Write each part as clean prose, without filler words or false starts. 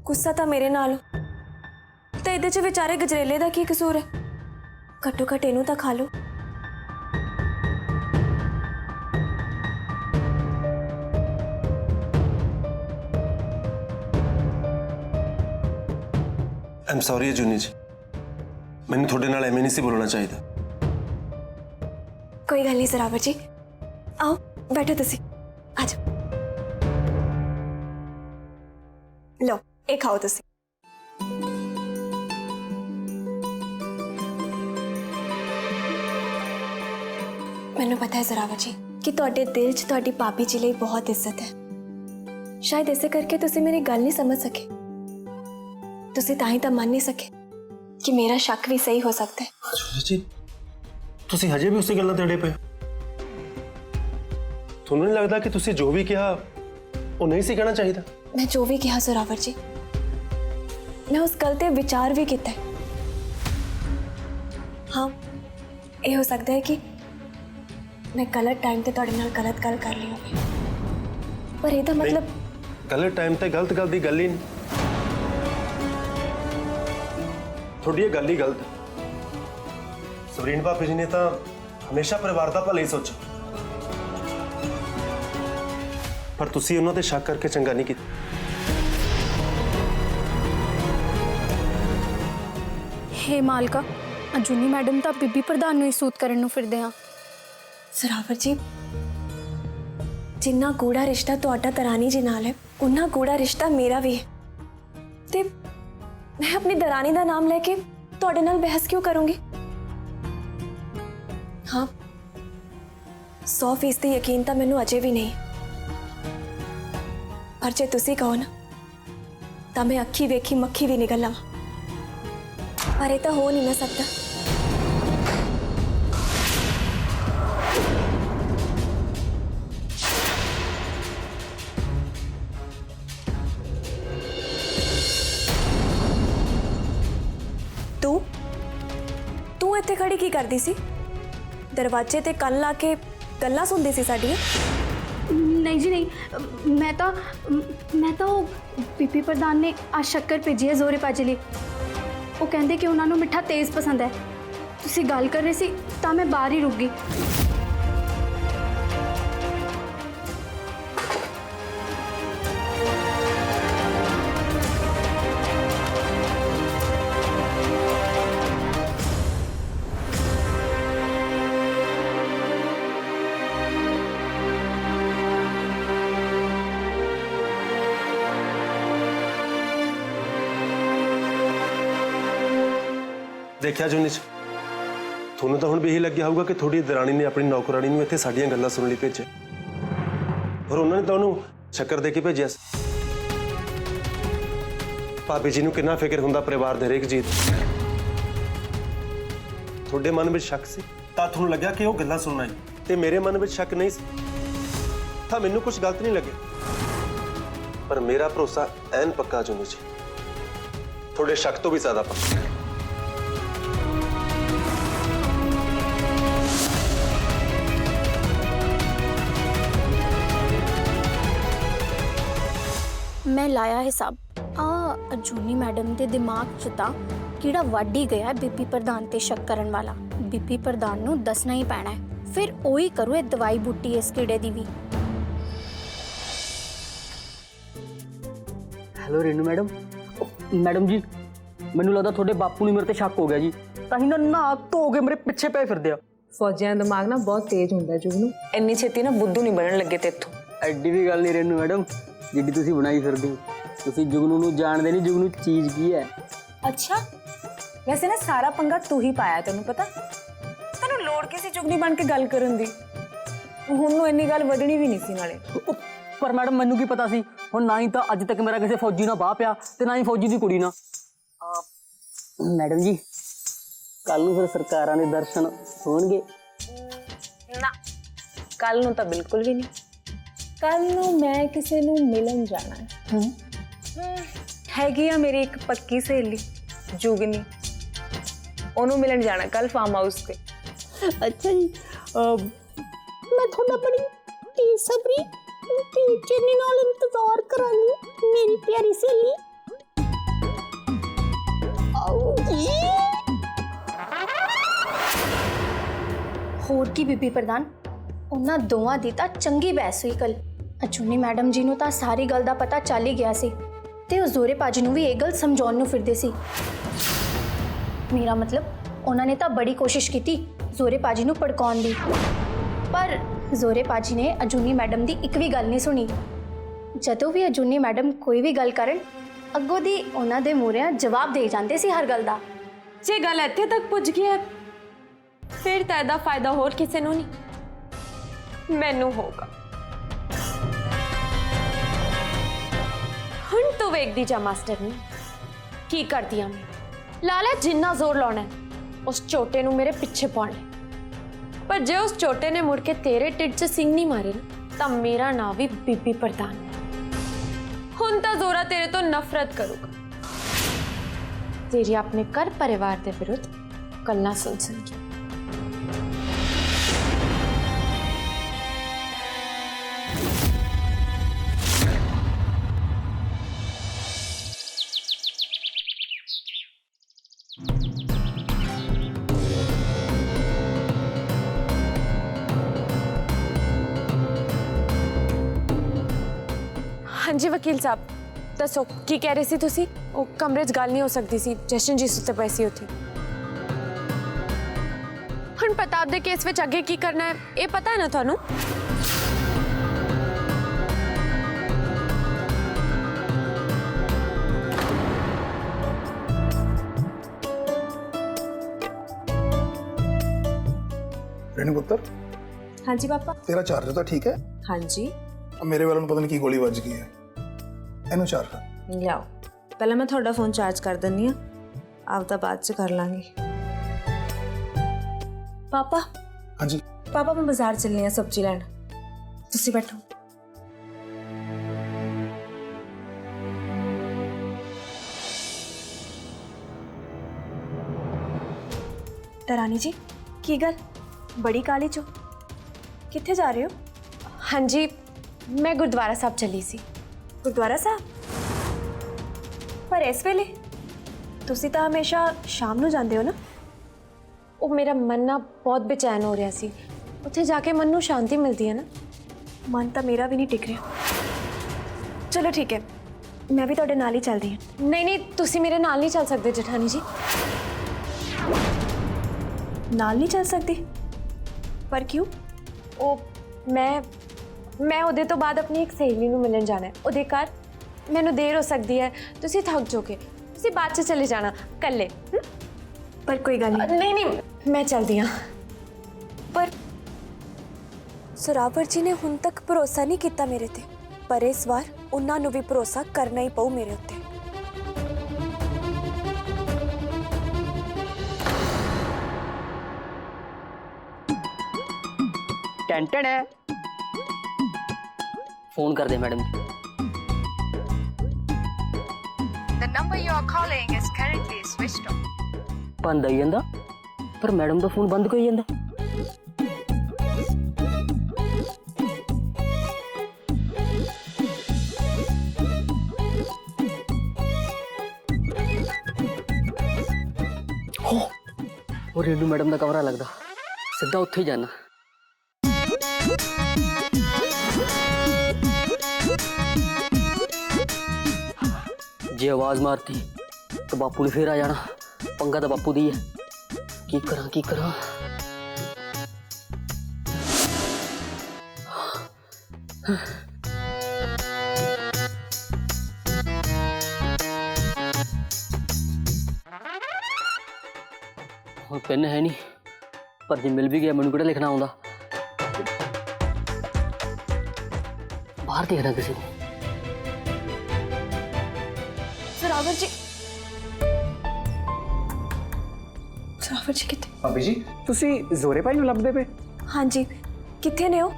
गुस्सा तो मेरे नाल तो इहदे च विचारे गजरेले दा की कसूर है? घट्टो घट्ट इनू तां खा लो। आई एम सॉरी जूनी जी, मैंने थोड़े नाल एवें नहीं सी बोलना चाहिए। कोई गल नहीं सरावर जी, आओ बैठो तुसी, आ जाओ। लो ये खाओ तुसी। मैनू पता है सरावर जी कि तुहाडे दिल च तुहाडी भाभी जी लई बहुत इज्जत है। शायद इसे करके तुसी मेरी गल नहीं समझ सके, तुसी तां ही मन नहीं सके कि मेरा शक भी सही हो सकता है। जूनी जी तुसी हजे भी उसी गल्लां ते अड़े पे? तुहानू नहीं लगता कि तुसी जो भी कहा वो नहीं सी कहना चाहिए? मैं जो भी कहा जोरावर जी, मैं उस गल ते विचार भी किया। हाँ ये हो सकता है कि मैं गलत टाइम ते तुहाडे नाल गलत गल कर ली होवे, पर ਇਹਦਾ मतलब गलत टाइम ते गलत गल दी गल ही नहीं। थोड़ी ये गल ही गलत है। सबरीन भाभी जी ने तो हमेशा परिवार का भला ही सोचा, पर तुसी उन्होंने शक करके चंगा नहीं किया। हे मालका, जूनी मैडम तो बीबी प्रधान ही सूत करने नूं फिरदे हां। सरावर जी जिन्ना गूढ़ा रिश्ता तुहाडा दरानी जी नाल है, उन्ना गूढ़ा रिश्ता मेरा भी है। ते मैं अपनी दरानी दा नाम लेके तुहाडे नाल बहस क्यों करूंगी? हाँ 100% यकीन तो मैनू अजे भी नहीं, पर जे तुसी कहो ना तो मैं अखी वेखी मक्खी भी निकल लवां, पर ये तो हो नहीं ना सकता। तू इत्थे खड़ी की करदी सी? दरवाजे ते कल ला के गल्लां सुनदी सी साडियां? नहीं जी नहीं, मैं तो बीबी प्रधान ने आज शक्कर भेजी है जोरे पाजे लिए। वो कहते कि उन्होंने मिठा तेज़ पसंद है। तुसी गल कर रहे सी तां मैं बाहर ही रुक गई। देखिया जूनी जी, थोनू तो हुण भी यही लग्या होगा कि थोड़ी दरानी ने अपनी नौकरानी नूं इत्थे साडियां गल्लां सुनन लई भेजे, और उन्होंने तो उन्होंने शक्कर दे के भेजिया सी। भाभी जी नूं कितना फिक्र हुंदा परिवार दे हरेक जी दा। थोड़े मन में शक सी तां थोनू लग्या कि वो गल्लां सुनना है, ते मेरे मन में शक नहीं सी तां मैनूं कुछ गलत नहीं लगे। पर मेरा भरोसा ऐन पक्का जूनी जी, थोड़े शक तो भी ज्यादा पक्का। मैं लाया हिसाब जूनी मैडम के दिमाग च तां कीड़ा वड़ ही गया बीबी प्रधान ते शक करन वाला। बीबी प्रधान नूं दसना ही पैना है, फिर ओही करो ये दवाई बूटी इस कीड़े दी भी। Hello Renu madam. मैडम जी मैनू लगता थोड़े बापू ने मेरे ते शक हो गया जी, तां ना नहा धो के मेरे पिछे पे फिरदे आ। फौजियां दा दिमाग ना बहुत तेज हुंदा जुगनू, इन्नी छेती ना बुद्धू नहीं बनन लगे तेथों। एड्डी भी गल नहीं रेनू मैडम जिड्डी तुसी बनाई फिरदे हो। तुसी जुगनू नू जानदे नहीं जुगनू चीज़ की है। अच्छा वैसे ना सारा पंगा तू ही पाया, तेनू पता? तेनू लोड़ किसी जुगनी बन के गल करन दी, हुण नू इन्नी गल वधनी भी नहीं सी नाले। पर मैडम मैनू की पता सी, हुण ना ही तो अज तक मेरा किसी फौजी ना बाह पिया ते ना ही फौजी की कुड़ी ना। मैडम जी कल नू फिर सरकारां दे दर्शन होणगे? ना कल नू तां बिल्कुल भी नहीं। कल नू मैं किसी नू मिलन जाना है। हैगी आ मेरी एक पक्की सहेली जुगनी, ओनू मिलन जाना कल फार्म हाउस पे। अच्छा जी मैं थोड़ा बड़ी बेसब्री बेचैनी नाल इंतजार करांगी मेरी प्यारी सहेली। ਹੋਰ ਕੀ ਬੀਬੀ ਪ੍ਰਧਾਨ, ਉਹਨਾਂ ਦੋਵਾਂ ਦੀ ਤਾਂ ਚੰਗੀ ਬਹਿਸ ਹੋਈ ਕੱਲ। ਅਚੂਨੀ ਮੈਡਮ ਜੀ ਨੂੰ ਤਾਂ ਸਾਰੀ ਗੱਲ ਦਾ ਪਤਾ ਚੱਲ ਹੀ ਗਿਆ ਸੀ ਤੇ ਉਹ ਜ਼ੋਰੇ ਪਾਜੀ ਨੂੰ ਵੀ ਇਹ ਗੱਲ ਸਮਝਾਉਣ ਨੂੰ ਫਿਰਦੇ ਸੀ। ਮੇਰਾ ਮਤਲਬ ਉਹਨਾਂ ਨੇ ਤਾਂ ਬੜੀ ਕੋਸ਼ਿਸ਼ ਕੀਤੀ ਜ਼ੋਰੇ ਪਾਜੀ ਨੂੰ ਭੜਕਾਉਣ ਦੀ, ਪਰ ਜ਼ੋਰੇ ਪਾਜੀ ਨੇ ਅਜੂਨੀ ਮੈਡਮ ਦੀ ਇੱਕ ਵੀ ਗੱਲ ਨਹੀਂ ਸੁਣੀ। ਜਦੋਂ ਵੀ ਅਜੂਨੀ ਮੈਡਮ ਕੋਈ ਵੀ ਗੱਲ ਕਰਨ, ਅੱਗੋਂ ਦੀ ਉਹਨਾਂ ਦੇ ਮੂਹਰੇ ਜਵਾਬ ਦੇ ਜਾਂਦੇ ਸੀ ਹਰ ਗੱਲ ਦਾ। ਜੇ ਗੱਲ ਇੱਥੇ ਤੱਕ ਪੁੱਜ ਗਈ ਹੈ ਫਿਰ ਤਾਂ ਇਹਦਾ ਫਾਇਦਾ ਹੋਰ ਕਿਸੇ ਨੂੰ ਨਹੀਂ, ਮੈਨੂੰ ਹੋਗਾ। ਹੁਣ ਤੂੰ ਵੇਖਦੀ ਜਾ ਮਾਸਟਰ ਨੂੰ ਕੀ ਕਰਦੀ ਆ ਮੈਂ। ਲਾ ਲੈ ਜਿੰਨਾ ਜ਼ੋਰ ਲਾਉਣਾ ਹੈ ਉਸ ਝੋਟੇ ਨੂੰ ਮੇਰੇ ਪਿੱਛੇ ਪਾਉਣ ਲਈ, ਪਰ ਜੇ ਉਸ ਝੋਟੇ ਨੇ ਮੁੜ ਕੇ ਤੇਰੇ ਢਿੱਡ 'ਚ ਸਿੰਘ ਨਹੀਂ ਮਾਰੇ ਨਾ ਤਾਂ ਮੇਰਾ ਨਾਂ ਵੀ ਬੀਬੀ ਪ੍ਰਧਾਨ। ਹੁਣ ਤਾਂ ਜ਼ੋਰਾ ਤੇਰੇ ਤੋਂ ਨਫ਼ਰਤ ਕਰੂਗਾ, ਤੇਰੀ ਆਪਣੇ ਘਰ ਪਰਿਵਾਰ ਦੇ ਵਿਰੁੱਧ ਗੱਲਾਂ ਸੁਣ ਸੁਣ ਕੇ। ਹਾਂਜੀ ਵਕੀਲ ਸਾਹਿਬ ਦੱਸੋ ਕੀ ਕਹਿ ਰਹੇ ਸੀ ਤੁਸੀਂ? ਉਹ ਕਮਰੇ 'ਚ ਗੱਲ ਨਹੀਂ ਹੋ ਸਕਦੀ ਸੀ, ਜਸ਼ਨ ਜੀ ਸੁੱਤੇ ਪਏ ਸੀ ਉੱਥੇ। ਹੁਣ ਪ੍ਰਤਾਪ ਦੇ ਕੇਸ ਵਿੱਚ ਅੱਗੇ ਕੀ ਕਰਨਾ ਹੈ ਇਹ ਪਤਾ ਹੈ ਨਾ ਤੁਹਾਨੂੰ? रेणु पुत्र, हाँ जी पापा। तेरा चार्जर तो ठीक है? हाँ जी अब मेरे वालों ਨੂੰ ਪਤਾ ਨਹੀਂ ਕੀ ਗੋਲੀ ਵੱਜ ਗਈ ਹੈ। ਇਹਨੂੰ ਚਾਰਜ ਕਰ। ਲਿਆਓ, ਪਹਿਲਾਂ ਮੈਂ ਤੁਹਾਡਾ ਫੋਨ ਚਾਰਜ ਕਰ ਦਿੰਨੀ ਆ, ਆਪਦਾ ਬਾਅਦ ਚ ਕਰ ਲਾਂਗੇ। ਪਾਪਾ ਹਾਂਜੀ ਪਾਪਾ ਮੈਂ ਬਾਜ਼ਾਰ ਚੱਲਨੀ ਆ ਸਬਜ਼ੀ ਲੈਣ, ਤੁਸੀਂ ਬੈਠੋ। रानी जी की गल बड़ी काली चो किथे जा रहे हो? हाँ जी मैं गुरुद्वारा साहब चली सी। गुरुद्वारा साहब? पर इस वेले तुसी तो हमेशा शाम नू जांदे हो ना? ਉਹ ਮੇਰਾ ਮਨ ਨਾ ਬਹੁਤ ਬੇਚੈਨ ਹੋ ਰਿਹਾ ਸੀ, ਉੱਥੇ ਜਾ ਕੇ ਮਨ ਨੂੰ ਸ਼ਾਂਤੀ ਮਿਲਦੀ ਹੈ ਨਾ। मन तो मेरा भी नहीं टिक रहा। चलो ठीक है, मैं भी तुहाडे नाल ही चलदी हां। ਨਹੀਂ ਨਹੀਂ ਤੁਸੀਂ ਮੇਰੇ ਨਾਲ ਨਹੀਂ ਚੱਲ ਸਕਦੇ ਜਠਾਣੀ ਜੀ। नाल नहीं चल सकती? पर क्यों? ਉਹ ਮੈਂ ਉਹਦੇ ਤੋਂ ਬਾਅਦ ਆਪਣੀ ਇੱਕ ਸਹੇਲੀ ਨੂੰ ਮਿਲਣ ਜਾਣਾ ਹੈ ਉਹਦੇ ਘਰ। ਮੈਨੂੰ ਦੇਰ ਹੋ ਸਕਦੀ ਹੈ, ਤੁਸੀਂ ਥੱਕ ਜਾਓਗੇ, ਤੁਸੀਂ ਬਾਅਦ 'ਚ ਚਲੇ ਜਾਣਾ ਇਕੱਲੇ। पर कोई गल नहीं। ਨਹੀਂ ਨਹੀਂ ਮੈਂ ਚੱਲਦੀ ਹਾਂ। पर सरावर जी ने हुण तक भरोसा नहीं किया मेरे ते, पर इस बार उन्हां नूं भी भरोसा करना ही पऊ मेरे उत्ते। टेंशन है, फोन कर दे madam ji. The number you are calling is currently switched off. बंद आई जांदा, पर मैडम दा फोन बंद क्यों होई जांदा? हो, वो रेणु मैडम दा कमरा लगदा, सीधा उत्थे ही जाना। जे आवाज मारती तो बापू ने फिर आ जाना, पंगा तो बापू दी है। की करा और पेन है नहीं, पर जे मिल भी गया मैनू किहड़ा लिखना आउंदा। बाहर देखना किसी को। सरावर जी, सरावर जी किथे? ਭਾਬੀ ਜੀ ਤੁਸੀਂ ਜ਼ੋਰੇ ਭਾਈ ਨੂੰ ਲੱਭਦੇ ਪਏ? हाँ जी, किथे ने हो?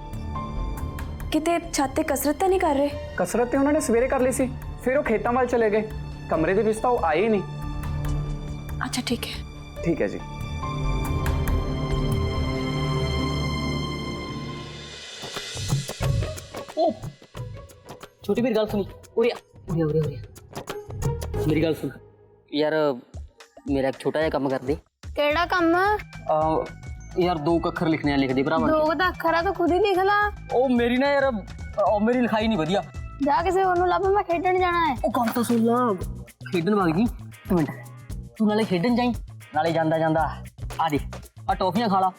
किते छत ते कसरत तो नहीं कर रहे? ਕਸਰਤ ਤੇ ਉਹਨਾਂ ਨੇ ਸਵੇਰੇ ਕਰ ਲਈ ਸੀ, ਫਿਰ ਉਹ ਖੇਤਾਂ ਵੱਲ ਚਲੇ ਗਏ। ਕਮਰੇ ਦੇ ਵਿੱਚ ਤਾਂ ਉਹ ਆਏ ਹੀ ਨਹੀਂ। अच्छा ठीक है। ਠੀਕ ਹੈ ਜੀ। ओ छोटी मेरी गल सुनी, उरे उरे उरे उरे मेरी गल सुन यार, मेरा एक छोटा जिहा काम कर दे। ਕਿਹੜਾ ਕੰਮ? यार 2 अक्षर लिखने हैं, लिख दे भरा। ਦੋ ਦਾ ਅੱਖਰ ਆ ਤਾਂ ਖੁਦ ਹੀ ਲਿਖ ਲਾ। ओ मेरी ना यार ओ मेरी लिखाई नहीं वधिया। ਜਾ ਕਿਸੇ ਹੋਰ ਨੂੰ ਲੱਭ, ਮੈਂ ਖੇਡਣ ਜਾਣਾ ਹੈ। ओ काम तो सुन ला, खेडन वग जी। एक मिनट तू नाले खेडन जाई, नाले जांदा जांदा आ दे आ टॉफियां खा ला,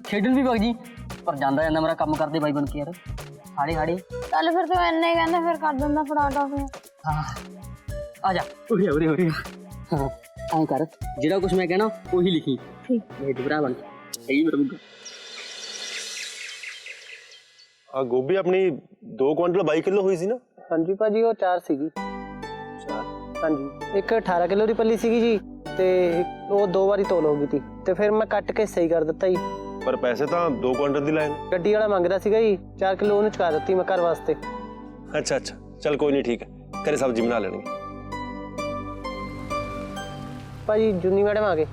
खेडन भी वग जी। पर जांदा जांदा मेरा काम कर दे भाई बन के यार, हाड़े हाड़े। ਚੱਲ ਫਿਰ ਤੂੰ ਇੰਨੇ ਹੀ ਕਹਿੰਦਾ, ਫਿਰ ਕਰ ਦਿੰਦਾ ਫੜਾ ਟਾਫੀਆਂ। हाँ आ जा, उरे उरे उरे। हाँ ऐ कर, जेड़ा कुछ मैं कहना वही लिखी। ठीक है भरा बन सही मेरा मुंगा। ਆ ਗੋਭੀ ਆਪਣੀ 2 ਕੁਇੰਟਲ 22 ਕਿਲੋ ਹੋਈ ਸੀ ਨਾ? ਹਾਂਜੀ ਭਾਜੀ ਉਹ 4 ਸੀਗੀ। ਹਾਂਜੀ ਇੱਕ 18 ਕਿਲੋ ਦੀ ਪੱਲੀ ਸੀਗੀ ਜੀ, ਤੇ ਉਹ 2 ਵਾਰੀ ਤੋਲ ਹੋ ਗਈ ਸੀ, ਤੇ ਫਿਰ ਮੈਂ ਕੱਟ ਕੇ ਸਹੀ ਕਰ ਦਿੱਤਾ ਜੀ। ਪਰ ਪੈਸੇ ਤਾਂ 2 ਕੁਇੰਟਲ ਦੀ ਲਾਏ ਨੇ। ਗੱਡੀ ਵਾਲਾ ਮੰਗਦਾ ਸੀਗਾ ਜੀ 4 ਕਿਲੋ, ਉਹਨੂੰ ਚੁਕਾ ਦਿੱਤੀ ਮੈਂ ਘਰ ਵਾਸਤੇ। ਅੱਛਾ ਅੱਛਾ ਚਲ ਕੋਈ ਨਹੀਂ, ਠੀਕ ਹੈ, ਘਰੇ ਸਬਜ਼ੀ ਬਣਾ ਲੈਣਗੇ। ਭਾਜੀ ਜੁਨੀ ਮੈਡਮ ਆ ਗਏ।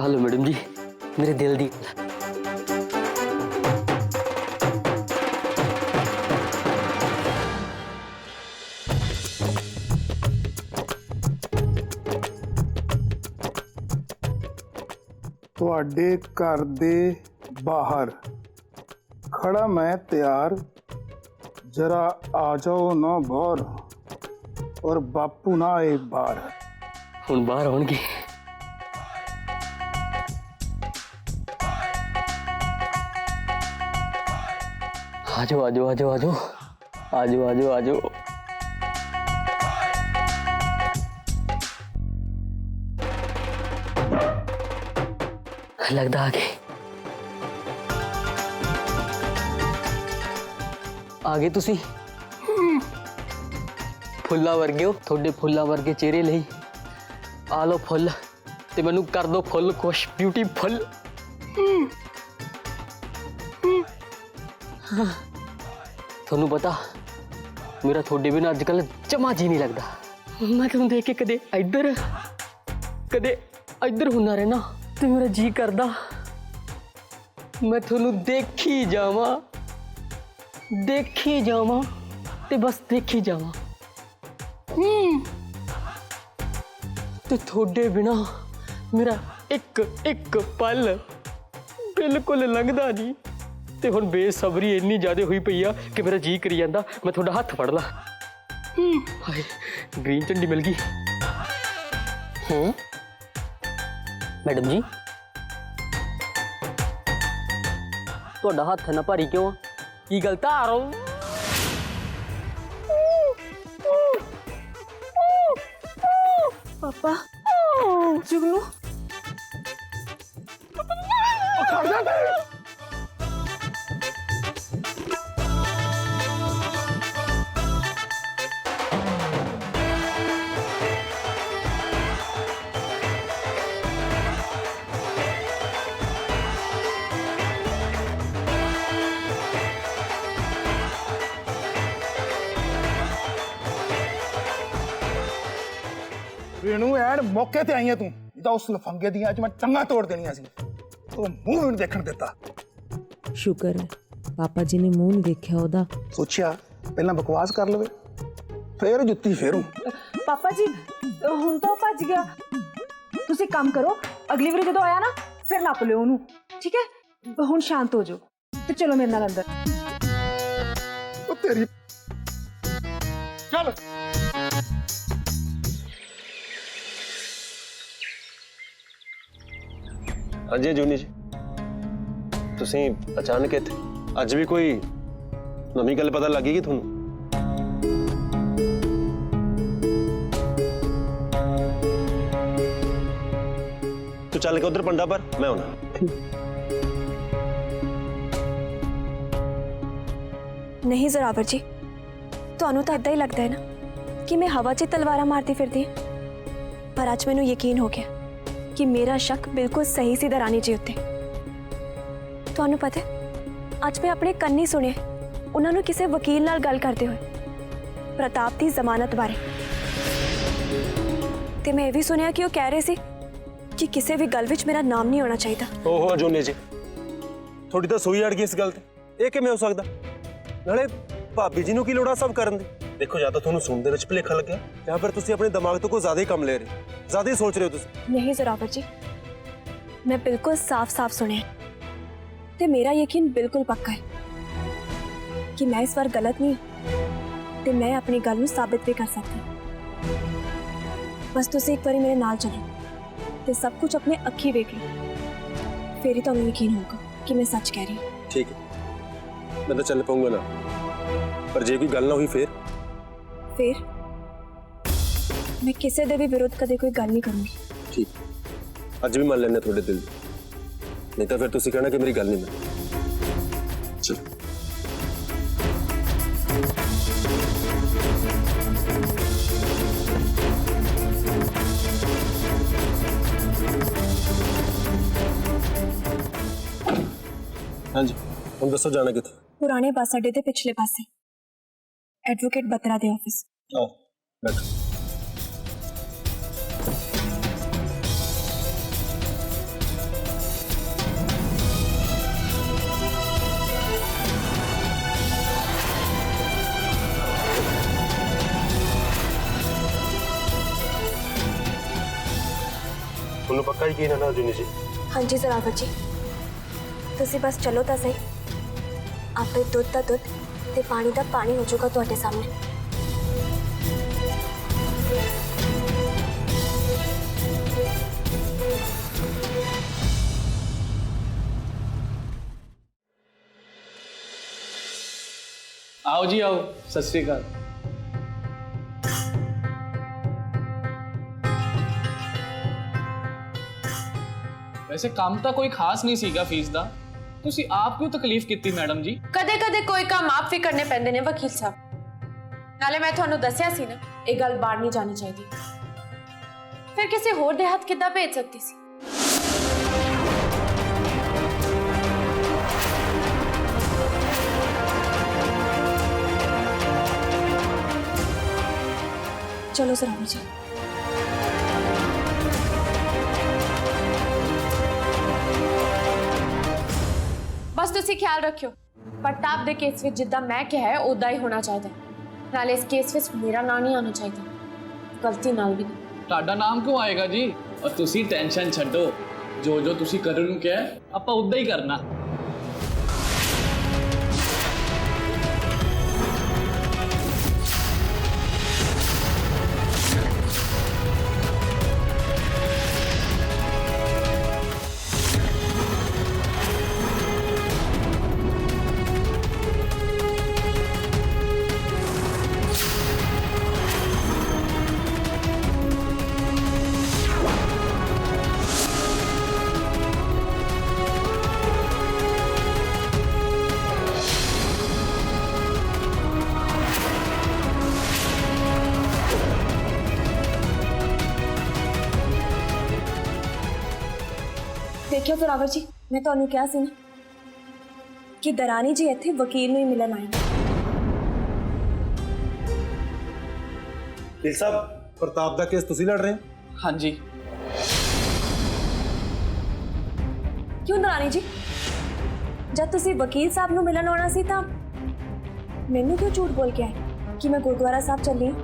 हेलो मैडम जी, मेरे दिल दी ਤੁਹਾਡੇ ਘਰ ਦੇ ਬਾਹਰ ਖੜਾ ਮੈਂ ਤਿਆਰ, जरा आ जाओ ना बाहर, और बापू ना आए बाहर। हुण बाहर होणगे। आजो आजो आजो आजो आजो आजो आजो। लगदा आ गए तुसी। फुल्ला वर्गे हो, थोड़े फुल्ला वर्गे चेहरे ਲਈ आ लो फुल ते मैनू कर दो फुल खुश, ब्यूटीफुल। थोनू पता मेरा थोड़े बिना अजकल जमा जी नहीं लगता। मैं तुम देख के कदे इधर हुना रहना ते मेरा जी करदा मैं थोनू देखी जावा ते बस देखी जावा। ते थोड़े बिना मेरा एक एक पल बिल्कुल लंघदा नहीं। ते हुण बेसबरी इन्नी ज़्यादा हुई पई आ कि मेरा जी करी जांदा मैं थोड़ा हथ फड़ ला। हाय ग्रीन झंडी मिल गई। हाँ मैडम जी तुहाडा हथ ना भारी क्यों? की गल धार हो? पापा जुगनू रेणु ऐन मौके ते आई है तू, तो उस लफंगे दी अज मैं टंगा तोड़ देनिया सी, तो मुंह नहीं देखण देता। शुक्र है पापा जी ने मुंह नहीं देखा ओदा। सोचिया पहला बकवास कर लवे, फिर जुत्ती फेरू। पापा जी हुण तो भज गया, तुसी काम करो, अगली बार जदों आया ना फिर नप लियो ओनू, ठीक है? हुण शांत हो जाओ ते चलो मेरे नाल अंदर। ओ तेरी चल। हाँ जी जूनी जी, तुसी अचानक इत्थे अज भी कोई नवी गल पता लगी कि तुहानू? तू चल के उधर पंडा पर, मैं आना। नहीं जोरावर जी, ਤੁਹਾਨੂੰ ਤਾਂ ਇਦਾਂ ਹੀ ਲੱਗਦਾ ਹੈ ਨਾ ਕਿ ਮੈਂ ਹਵਾ 'ਚ ਤਲਵਾਰਾਂ ਮਾਰਦੀ ਫਿਰਦੀ ਹਾਂ, ਪਰ ਅੱਜ ਮੈਨੂੰ ਯਕੀਨ ਹੋ ਗਿਆ कि मेरा शक बिल्कुल सही सी दरानी जी उत्ते। ਤੁਹਾਨੂੰ ਪਤਾ ਹੈ ਅੱਜ ਮੈਂ ਆਪਣੇ ਕੰਨੀ ਸੁਣਿਆ ਉਹਨਾਂ ਨੂੰ ਕਿਸੇ ਵਕੀਲ ਨਾਲ ਗੱਲ ਕਰਦੇ ਹੋਏ ਪ੍ਰਤਾਪ ਦੀ ਜ਼ਮਾਨਤ ਬਾਰੇ। ਤੇ ਮੈਂ ਇਹ ਵੀ ਸੁਣਿਆ ਕਿ ਉਹ ਕਹਿ ਰਹੇ ਸੀ ਕਿ ਕਿਸੇ ਵੀ ਗੱਲ ਵਿੱਚ ਮੇਰਾ ਨਾਮ ਨਹੀਂ ਆਉਣਾ ਚਾਹੀਦਾ। ਓਹੋ ਜੋਨੇ ਜੀ, ਥੋੜੀ ਤਾਂ ਸੂਈ ਅੜ ਗਈ ਇਸ ਗੱਲ ਤੇ। ਇਹ ਕਿਵੇਂ ਹੋ ਸਕਦਾ? ਨਾਲੇ ਭਾਬੀ ਜੀ ਨੂੰ ਕੀ ਲੋੜ ਆ ਸਭ ਕਰਨ ਦੀ? ਦੇਖੋ, ਜਾਂ ਤਾਂ ਤੁਹਾਨੂੰ ਸੁਣਨ ਦੇ ਵਿੱਚ ਭੁਲੇਖਾ ਲੱਗਿਆ ਜਾਂ ਫਿਰ ਤੁਸੀਂ ਆਪਣੇ ਦਿਮਾਗ ਤੋਂ ਕੋਈ ਜ਼ਿਆਦਾ ਹੀ ਕੰਮ ਲੈ ਰਹੇ, ਜ਼ਿਆਦਾ ਹੀ ਸੋਚ ਰਹੇ ਹੋ ਤੁਸੀਂ। नहीं जोरावर जी, मैं बिल्कुल साफ साफ सुने ते मेरा यकीन बिल्कुल पक्का है कि मैं इस बार गलत नहीं ते मैं अपनी गल नूं साबित भी कर सकती। बस तुसीं एक बारी मेरे नाल चलो ते सब कुछ अपने अखी वेख लो, फिर ही तुहानूं यकीन होगा कि मैं सच कह रही हूं। ठीक है, मैं तो चल पाऊंगा ना, पर जे कोई गल ना हुई फिर मैं किसी दे भी विरुद्ध कदे कोई गल नहीं करूंगी। ठीक, ਅੱਜ ਵੀ ਮੰਨ ਲੈਣੇ ਤੁਹਾਡੇ ਦਿਲ ਦੀ, ਨਹੀਂ ਤਾਂ ਫਿਰ ਤੁਸੀਂ ਕਹਿਣਾ ਕਿ ਮੇਰੀ ਗੱਲ ਨਹੀਂ ਮੰਨੀ। ਚਲੋ ਹਾਂਜੀ, ਹੁਣ ਦੱਸੋ ਜਾਣਾ ਕਿੱਥੇ? पुराने बस अड्डे दे पिछले पासे एडवोकेट बत्रा दे ऑफिस। आओ बैठो। ਤੁਹਾਨੂੰ ਪੱਕਾ ਯਕੀਨ ਹੈ ਨਾ ਜੁਨੀ ਜੀ? हाँ जी जोरावर जी, तुसी बस चलो तो सही, आपे दुध का दुध ते पानी का पानी हो चुका तुहाडे सामने। आओ जी आओ, सत श्री अकाल। वैसे काम तो कोई खास नहीं सीगा फीस दा, ਤੁਸੀਂ ਆਪ ਕਿਉਂ ਤਕਲੀਫ ਕੀਤੀ ਮੈਡਮ ਜੀ? ਕਦੇ ਕਦੇ ਕੋਈ ਕੰਮ ਆਪ ਵੀ ਕਰਨੇ ਪੈਂਦੇ ਨੇ ਵਕੀਲ ਸਾਹਿਬ। ਨਾਲੇ ਮੈਂ ਤੁਹਾਨੂੰ ਦੱਸਿਆ ਸੀ ਨਾ, ਇਹ ਗੱਲ ਬਾਹਰ ਨਹੀਂ ਜਾਣੀ ਚਾਹੀਦੀ। ਫਿਰ ਕਿਸੇ ਹੋਰ ਦੇ ਹੱਥ ਕਿੱਦਾਂ ਭੇਜ ਸਕਦੀ ਸੀ? चलो जोरावर जी। बस तुसी ख्याल रखियो, प्रताप दे केस विच जिद्दां मैं कहा है उदा ही होना चाहिए। नाले इस केस विच मेरा नाम नहीं आना चाहिए, गलती नाल भी नहीं। ਤੁਹਾਡਾ ਨਾਮ ਕਿਉਂ ਆਏਗਾ ਜੀ? ਔਰ ਤੁਸੀਂ ਟੈਨਸ਼ਨ ਛੱਡੋ, ਜੋ ਜੋ ਤੁਸੀਂ ਕਰਨ ਨੂੰ ਕਿਹਾ ਆਪਾਂ ਉਦਾਂ ਹੀ ਕਰਨਾ। देखियो जोरावर जी, मैं तुहानूं कहा सी ना कि दरानी जी इत्थे वकील नूं ही मिलन आए। वकील साहब, प्रताप दा केस ਤੁਸੀਂ ਲੜ ਰਹੇ ਹੋ? हाँ जी। क्यों दरानी जी, जब तुसी वकील साहब नूं मिलन आउणा सी तां मैनूं क्यों झूठ बोल के आए कि मैं गुरुद्वारा साहब चली हूं?